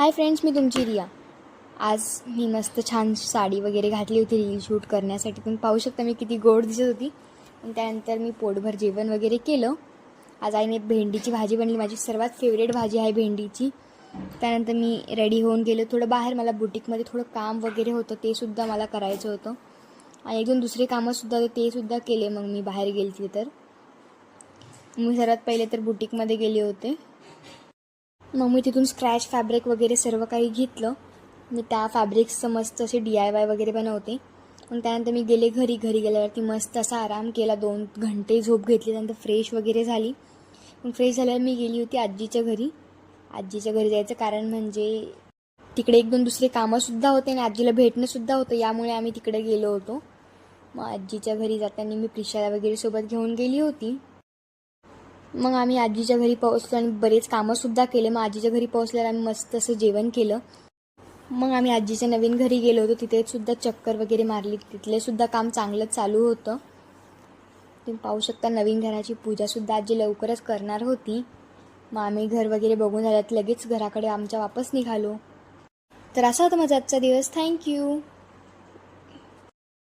Hi friends, मी तुमची रिया। आज मी मस्त छान साडी वगैरे घातली होती रील शूट करण्यासाठी। तुम्ही पाहू शकता मी किती गोड दिसत होती। आणि त्यानंतर मी पोटभर जेवण वगैरे केलं। आज आईने भेंडीची भाजी बनली, माझी सर्वात फेवरेट भाजी आहे भेंडीची। त्यानंतर मी रेडी होऊन गेलो थोडं बाहेर, मला बुटीकमध्ये थोडं काम वगैरे होतं, ते सुद्धा मला करायचं होतं। आणि एक दोन दुसरे कामंसुद्धा होते, ते सुद्धा केले। मग मी बाहेर गेली तर मी सर्वात पहिले तर बुटीकमध्ये गेले होते। मग मी तिथून स्क्रॅच फॅब्रिक वगैरे सर्व काही घेतलं। मी त्या फॅब्रिक्सचं मस्त असे DIY वगैरे बनवते। मग त्यानंतर मी गेले घरी गेल्यावरती मस्त असा आराम केला, 2 घंटे झोप घेतली। त्यानंतर फ्रेश वगैरे झाली। मग फ्रेश झाल्यावर मी गेली होती आजीच्या घरी। आजीच्या घरी जायचं कारण म्हणजे तिकडे एक दोन दुसरे कामंसुद्धा होते आणि आजीला भेटणंसुद्धा होतं, यामुळे आम्ही तिकडे गेलो होतो। मग आजीच्या घरी जाताना मी प्रिशाला वगैरे सोबत घेऊन गेली होती। मग आम्ही आजीच्या घरी पोहोचलो आणि बरेच कामंसुद्धा केले। मग आजीच्या घरी पोहोचल्यावर आम्ही मस्त असं जेवण केलं। मग आम्ही आजीच्या नवीन घरी गेलो होतो, तिथेसुद्धा चक्कर वगैरे मारली। तिथलेसुद्धा काम चांगलंच चालू होतं। तुम्ही पाहू शकता नवीन घराची पूजासुद्धा आजी लवकरच करणार होती। मग आम्ही घर वगैरे बघून झाल्यात लगेच घराकडे आमच्या वापस निघालो। तर असा होता माझा आजचा दिवस। थँक्यू।